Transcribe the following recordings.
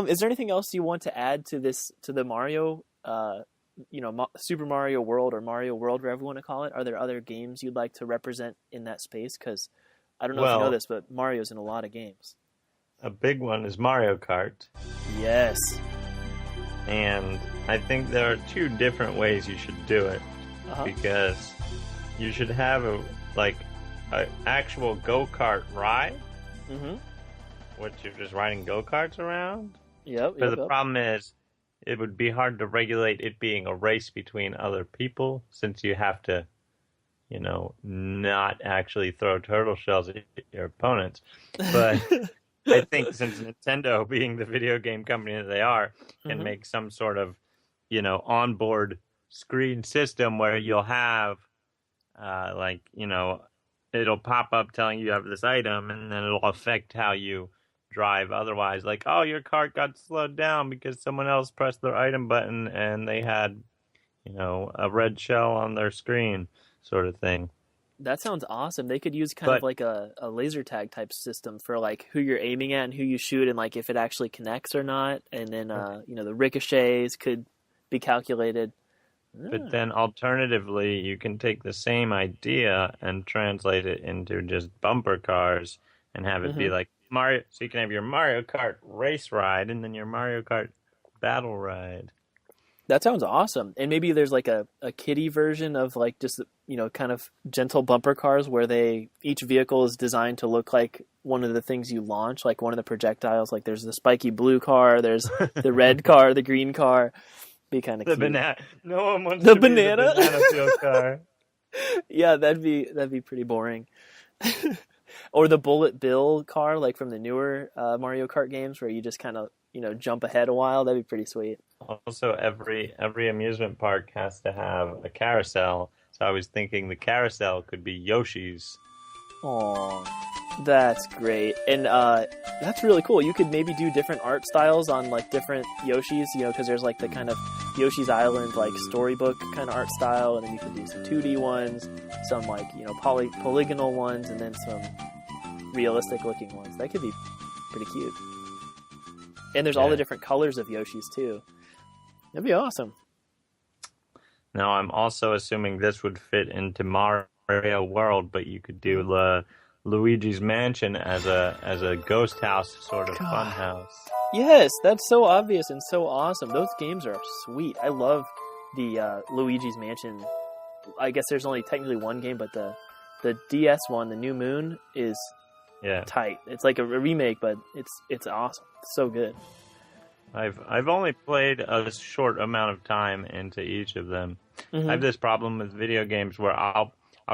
Is there anything else you want to add to the Mario, Super Mario World or Mario World, whatever you want to call it? Are there other games you'd like to represent in that space? Because I don't know if you know Well, this, but Mario's in a lot of games. a big one is Mario Kart. Yes. And I think there are two different ways you should do it. Uh-huh. Because you should have a actual go-kart ride, Mm-hmm. which you're just riding go-karts around. Yep. But Yep. the problem is, it would be hard to regulate it being a race between other people, since you have to, not actually throw turtle shells at your opponents. But I think since Nintendo, being the video game company that they are, can Mm-hmm. make some sort of, onboard screen system where you'll have, it'll pop up telling you have this item, and then it'll affect how you drive otherwise. Like, oh, your cart got slowed down because someone else pressed their item button and they had, a red shell on their screen, sort of thing. That sounds awesome. They could use kind of But like a laser tag type system for like who you're aiming at and who you shoot and like if it actually connects or not. And then, the ricochets could be calculated. But then alternatively, you can take the same idea and translate it into just bumper cars and have it be Mm-hmm. like Mario. So you can have your Mario Kart race ride and then your Mario Kart battle ride. That sounds awesome. And maybe there's like a kiddie version of like just, kind of gentle bumper cars where each vehicle is designed to look like one of the things you launch, like one of the projectiles. Like there's the spiky blue car, there's the red car, the green car. Be kind of The cute. banana. No one wants The to banana? be the banana peel car. Yeah, that'd be pretty boring. Or the Bullet Bill car, like from the newer Mario Kart games, where you just kind of jump ahead a while. That'd be pretty sweet. Also, every amusement park has to have a carousel. So I was thinking the carousel could be Yoshi's. Oh, that's great, and that's really cool. You could maybe do different art styles on like different Yoshis, because there's like the kind of Yoshi's Island like storybook kind of art style, and then you can do some 2D ones, some like polygonal ones, and then some realistic looking ones. That could be pretty cute. And there's all the Yeah. different colors of Yoshis too. That'd be awesome. Now, I'm also assuming this would fit into Mario World, but you could do Luigi's Mansion as a ghost house sort of God. fun house. Yes, that's so obvious and so awesome. Those games are sweet. I love the Luigi's Mansion. I guess there's only technically one game, but the DS one, the New Moon, is Yeah, tight. It's like a remake, but it's awesome. It's so good. I've only played a short amount of time into each of them. I have this problem with video games where I'll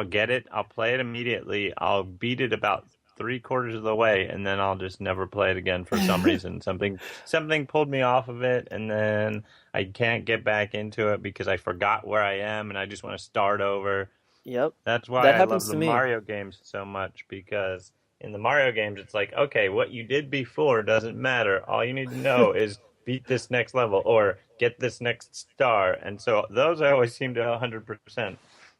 get it, I'll play it immediately, I'll beat it about 3/4 of the way, and then I'll just never play it again for some reason. Something pulled me off of it, and then I can't get back into it because I forgot where I am, and I just want to start over. Yep, That's why that I love happens the to me. Mario games so much, because in the Mario games, it's like, okay, what you did before doesn't matter. All you need to know is beat this next level or get this next star. And so those I always seem to 100%.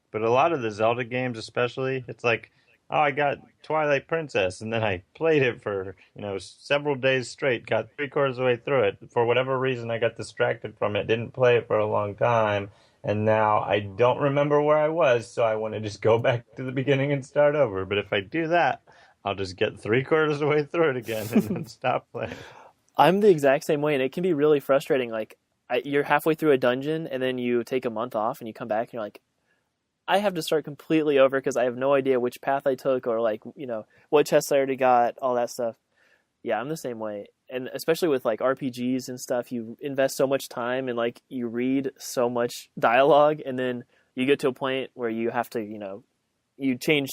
But a lot of the Zelda games especially, it's like, oh, I got Twilight Princess, and then I played it for, several days straight, got 3/4 of the way through it. For whatever reason, I got distracted from it, didn't play it for a long time, and now I don't remember where I was, so I want to just go back to the beginning and start over. But if I do that, I'll just get 3/4 of the way through it again and then stop playing. I'm the exact same way, and it can be really frustrating. Like you're halfway through a dungeon, and then you take a month off, and you come back, and you're like, I have to start completely over because I have no idea which path I took or like, what chests I already got, all that stuff. Yeah, I'm the same way. And especially with like RPGs and stuff, you invest so much time and like you read so much dialogue, and then you get to a point where you have to, you change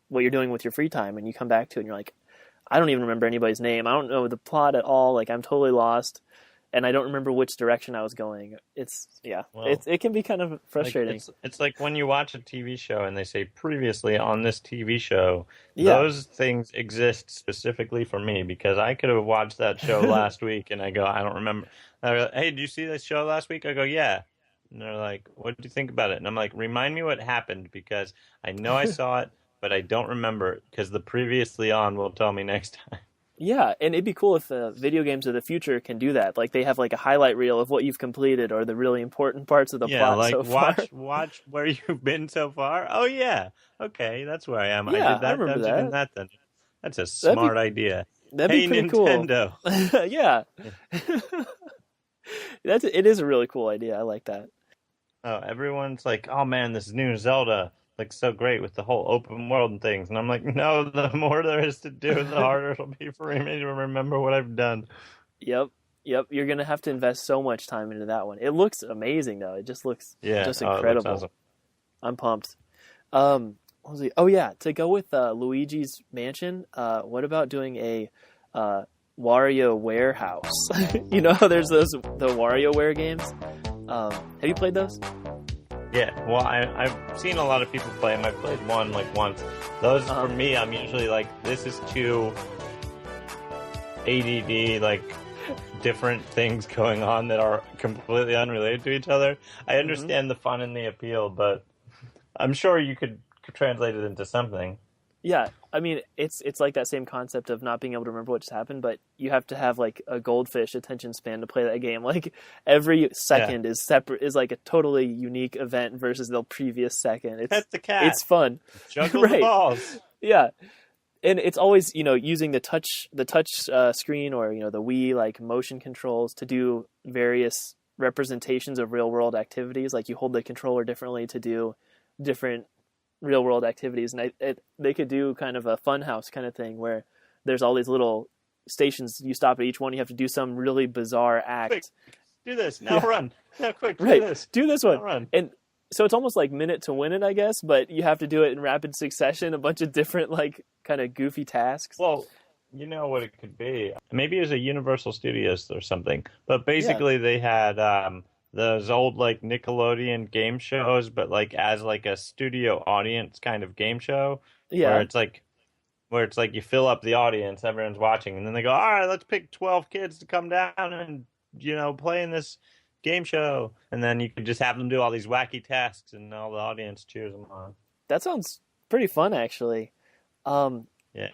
what you're doing with your free time, and you come back to it and you're like, I don't even remember anybody's name. I don't know the plot at all. Like I'm totally lost. And I don't remember which direction I was going. It can be kind of frustrating. It's like when you watch a TV show and they say previously on this TV show, Yeah. those things exist specifically for me because I could have watched that show last week and I go, I don't remember. They're like, hey, did you see this show last week? I go, yeah. And they're like, what did you think about it? And I'm like, remind me what happened because I know I saw it, but I don't remember because the previously on will tell me next time. Yeah, and it'd be cool if video games of the future can do that. Like they have like a highlight reel of what you've completed or the really important parts of the Yeah, plot like so far. watch where you've been so far. Oh yeah, okay, that's where I am. I Yeah, did I that remember dungeon and that. that dungeon. That's a That'd be smart idea. that'd be Hey pretty cool. Nintendo. Yeah. It is a really cool idea. I like that. Oh, everyone's like, oh man, this new Zelda looks so great with the whole open world and things. And I'm like, no, the more there is to do, the harder it'll be for me to remember what I've done. Yep. Yep. You're gonna have to invest so much time into that one. It looks amazing though. It just looks Yeah, just oh, it looks incredible. awesome. I'm pumped. What was it? Oh yeah, to go with Luigi's Mansion. What about doing a Wario Warehouse? You know, there's the WarioWare games. Have you played those? Yeah, well, I've seen a lot of people play them. I've played one like once. Those for me, I'm usually like, this is too ADD, like different things going on that are completely unrelated to each other. I understand the fun and the appeal, but I'm sure you could translate it into something. Yeah, I mean it's like that same concept of not being able to remember what just happened, but you have to have like a goldfish attention span to play that game. Like every second is separate, is like a totally unique event versus the previous second. Pet the cat. It's fun. Juggle Right. the balls. Yeah, and it's always using the touch screen or the Wii like motion controls to do various representations of real world activities. Like you hold the controller differently to do different real world activities, and they could do kind of a fun house kind of thing where there's all these little stations. You stop at each one, you have to do some really bizarre act. Quick, do this now. Run now, quick. Right, Do this one. now, run. And so it's almost like minute to win it, I guess, but you have to do it in rapid succession, a bunch of different like kind of goofy tasks. Well, you know what it could be. Maybe it was a Universal Studios or something. But basically, they had those old like Nickelodeon game shows, but like as like a studio audience kind of game show. Yeah, Where it's like you fill up the audience, everyone's watching, and then they go, all right, let's pick 12 kids to come down and play in this game show, and then you could just have them do all these wacky tasks, and all the audience cheers them on. that sounds pretty fun, actually. Yeah.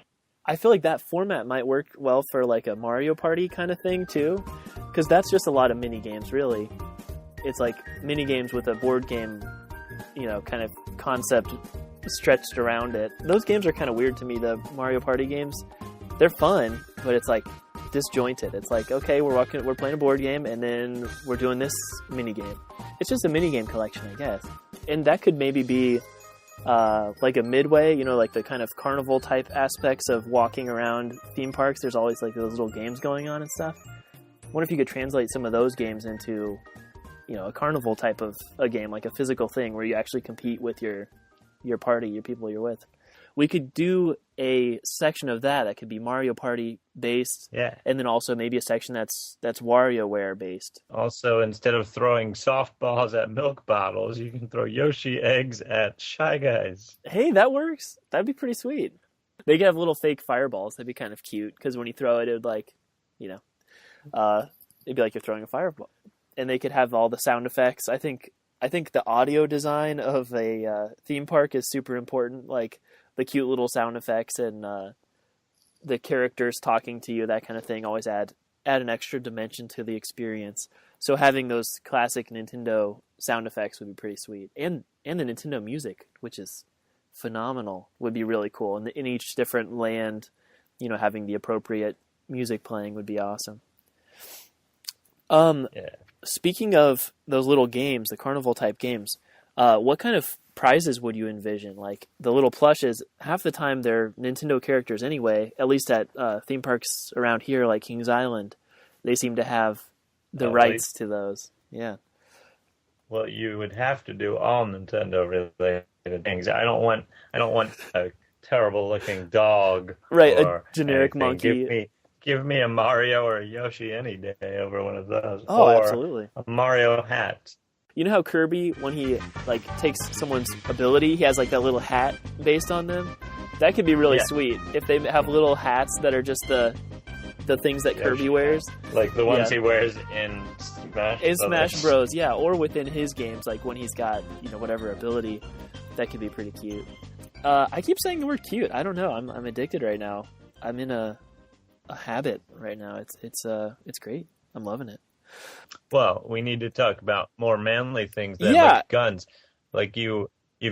I feel like that format might work well for like a Mario Party kind of thing too, because that's just a lot of mini games, really. It's like mini games with a board game, kind of concept stretched around it. Those games are kind of weird to me. The Mario Party games, they're fun, but it's like disjointed. It's like, okay, we're playing a board game, and then we're doing this mini game. It's just a mini game collection, I guess, and that could maybe be like a midway, like the kind of carnival type aspects of walking around theme parks. There's always like those little games going on and stuff. I wonder if you could translate some of those games into, a carnival type of a game, like a physical thing where you actually compete with your party, your people you're with. We could do a section of that could be Mario Party based, Yeah. and then also maybe a section that's WarioWare based. Also, instead of throwing softballs at milk bottles, you can throw Yoshi eggs at Shy Guys. Hey, that works. That'd be pretty sweet. They could have little fake fireballs. That'd be kind of cute because when you throw it, it would like, it'd be like you're throwing a fireball. And they could have all the sound effects. I think the audio design of a theme park is super important. Like the cute little sound effects and the characters talking to you, that kind of thing, always add an extra dimension to the experience. So having those classic Nintendo sound effects would be pretty sweet, and the Nintendo music, which is phenomenal, would be really cool. And in each different land, having the appropriate music playing would be awesome. Yeah. Speaking of those little games, the carnival type games, what kind of prizes would you envision? Like the little plushes, half the time they're Nintendo characters anyway, at least at theme parks around here like Kings Island. They seem to have the rights to those. Yeah. Well, you would have to do all Nintendo related things. I don't want a terrible looking dog. Right, or a generic anything. monkey. Give me a Mario or a Yoshi any day over one of those. Oh, or absolutely. A Mario hat. You know how Kirby, when he like takes someone's ability, he has like that little hat based on them? That could be really sweet if they have little hats that are just the things that Kirby wears. Like the ones he wears in Smash In Smash Bros, yeah, or within his games, like when he's got, whatever ability. That could be pretty cute. I keep saying the word cute. I don't know. I'm addicted right now. I'm in a a habit right now. It's great. I'm loving it. Well, we need to talk about more manly things than Yeah, like guns. Like you've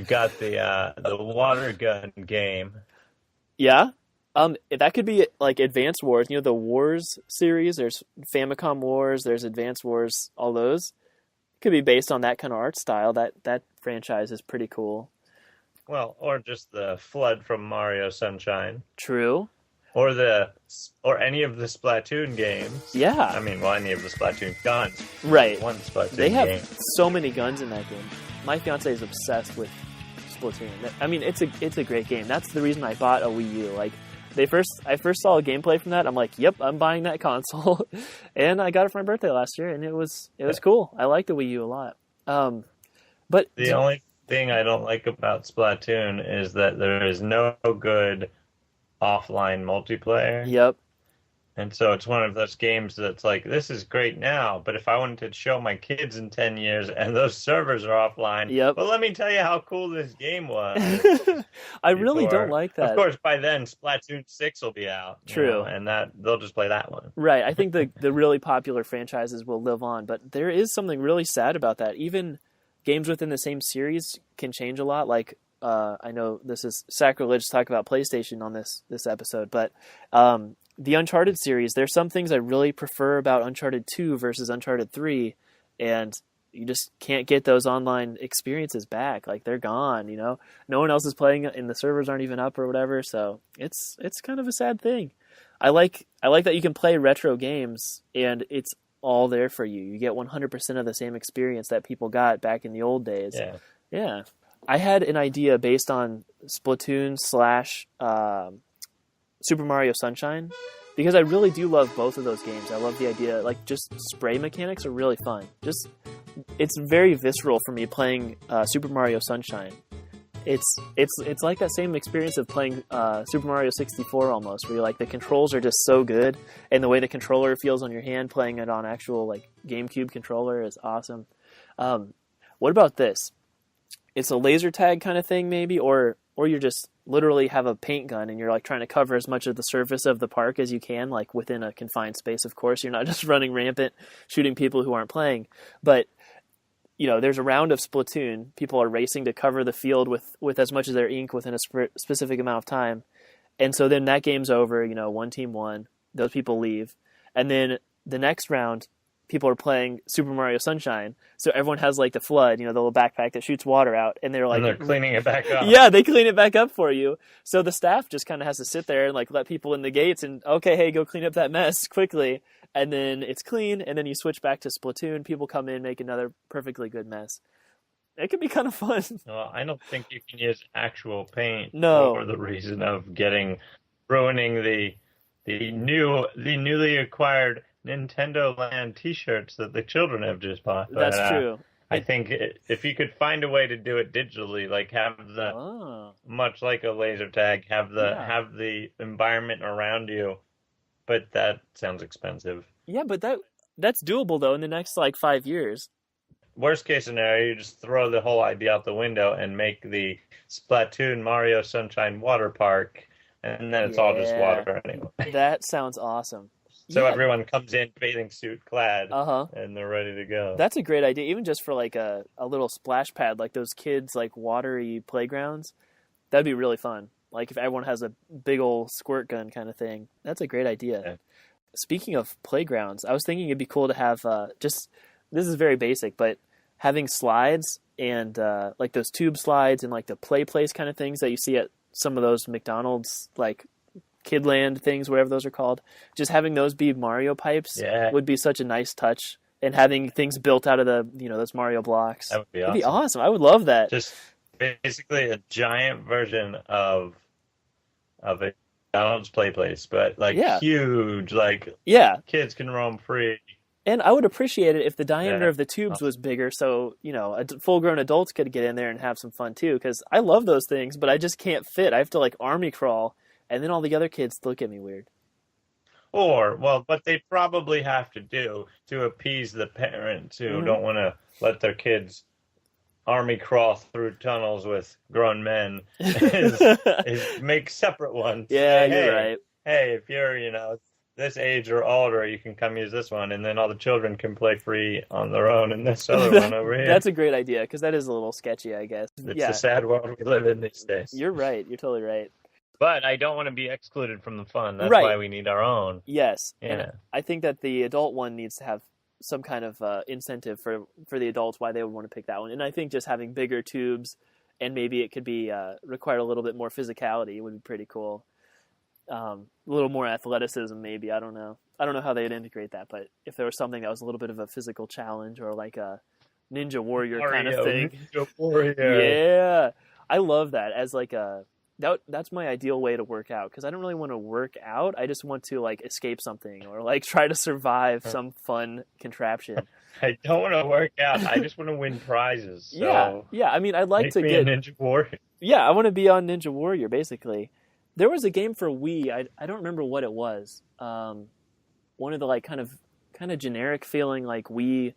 got the water gun game. yeah. That could be like Advance Wars. You know the Wars series. There's Famicom Wars. There's Advance Wars. All those could be based on that kind of art style. That franchise is pretty cool. Well, or just the flood from Mario Sunshine. True. Or any of the Splatoon games. Yeah. I mean, well, any of the Splatoon guns. Right. One Splatoon They have game. so many guns in that game. My fiance is obsessed with Splatoon. I mean, it's a great game. That's the reason I bought a Wii U. Like I first saw a gameplay from that. I'm like, yep, I'm buying that console, and I got it for my birthday last year, and it was cool. I like the Wii U a lot. But The only thing I don't like about Splatoon is that there is no good offline multiplayer. Yep. And so it's one of those games that's like, this is great now, but if I wanted to show my kids in 10 years and those servers are offline, Yep. well, let me tell you how cool this game was. I really don't like that. Of course, by then, Splatoon 6 will be out. True. And that they'll just play that one. Right. I think the really popular franchises will live on, but there is something really sad about that. Even games within the same series can change a lot. Like, I know this is sacrilege to talk about PlayStation on this episode, but the Uncharted series, there's some things I really prefer about Uncharted 2 versus Uncharted 3, and you just can't get those online experiences back. Like, they're gone, you know? No one else is playing it, and the servers aren't even up or whatever, so it's kind of a sad thing. I like that you can play retro games, and it's all there for you. You get 100% of the same experience that people got back in the old days. Yeah. Yeah. I had an idea based on Splatoon / Super Mario Sunshine, because I really do love both of those games. I love the idea, like, just spray mechanics are really fun. It's very visceral for me playing Super Mario Sunshine. It's like that same experience of playing Super Mario 64 almost, where the controls are just so good, and the way the controller feels on your hand playing it on actual like GameCube controller is awesome. What about this? It's a laser tag kind of thing, maybe, or you're just literally have a paint gun and you're like trying to cover as much of the surface of the park as you can, like within a confined space. Of course, you're not just running rampant, shooting people who aren't playing. But you know, there's a round of Splatoon. People are racing to cover the field with as much of their ink within a specific amount of time, and so then that game's over. You know, one team won. Those people leave, and then the next round, people are playing Super Mario Sunshine, so everyone has like the flood, you know, the little backpack that shoots water out, and they're like, and they're cleaning it back up. Yeah, they clean it back up for you. So the staff just kind of has to sit there and like let people in the gates and, okay, hey, go clean up that mess quickly, and then it's clean, and then you switch back to Splatoon. People come in, make another perfectly good mess. It can be kind of fun. Well, I don't think you can use actual paint for the reason of ruining the newly acquired NintendoLand T-shirts that the children have just bought. But, that's true. I think if you could find a way to do it digitally, like have much like a laser tag, have the environment around you, but that sounds expensive. Yeah, but that's doable though in the next like 5 years. Worst case scenario, you just throw the whole idea out the window and make the Splatoon Mario Sunshine water park, and then it's all just water anyway. That sounds awesome. So everyone comes in bathing suit clad, Uh-huh. and they're ready to go. That's a great idea, even just for like a little splash pad, like those kids like watery playgrounds. That'd be really fun. Like if everyone has a big old squirt gun kind of thing. That's a great idea. Yeah. Speaking of playgrounds, I was thinking it'd be cool to have this is very basic, but having slides and like those tube slides and like the play place kind of things that you see at some of those McDonald's like Kidland things, whatever those are called, just having those be Mario pipes would be such a nice touch, and having things built out of the, you know, those Mario blocks. That would be awesome. That'd be awesome. I would love that. Just basically a giant version of a McDonald's play place, but like huge, like kids can roam free. And I would appreciate it if the diameter of the tubes was bigger, so, you know, full-grown adults could get in there and have some fun too, because I love those things, but I just can't fit. I have to like army crawl, and then all the other kids look at me weird. What they probably have to do to appease the parents who don't want to let their kids army crawl through tunnels with grown men is make separate ones. Yeah, you're right. Hey, if you're, this age or older, you can come use this one, and then all the children can play free on their own in this other one over here. That's a great idea because that is a little sketchy, I guess. It's Yeah, the sad world we live in these days. you're right. You're totally right. But I don't want to be excluded from the fun. That's Right. why we need our own. Yes. Yeah. And I think that the adult one needs to have some kind of incentive for the adults why they would want to pick that one. And I think just having bigger tubes and maybe it could be require a little bit more physicality would be pretty cool. A little more athleticism, maybe. I don't know. I don't know how they'd integrate that, but if there was something that was a little bit of a physical challenge or like a Ninja Warrior kind of thing. Ninja Warrior. Yeah. I love that as like that's my ideal way to work out because I don't really want to work out. I just want to like escape something or like try to survive some fun contraption. I don't want to work out. I just want to win prizes. So Yeah. I mean, I'd like to make me get a Ninja Warrior. Yeah, I want to be on Ninja Warrior basically. There was a game for Wii. I don't remember what it was. One of the like kind of generic feeling like Wii,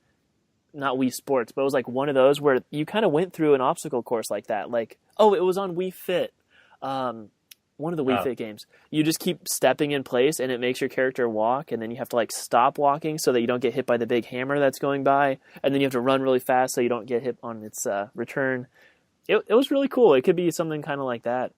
not Wii Sports, but it was like one of those where you kind of went through an obstacle course like that. Like, oh, it was on Wii Fit. One of the Wii Fit games. You just keep stepping in place and it makes your character walk and then you have to like stop walking so that you don't get hit by the big hammer that's going by and then you have to run really fast so you don't get hit on its return. It was really cool. It could be something kind of like that.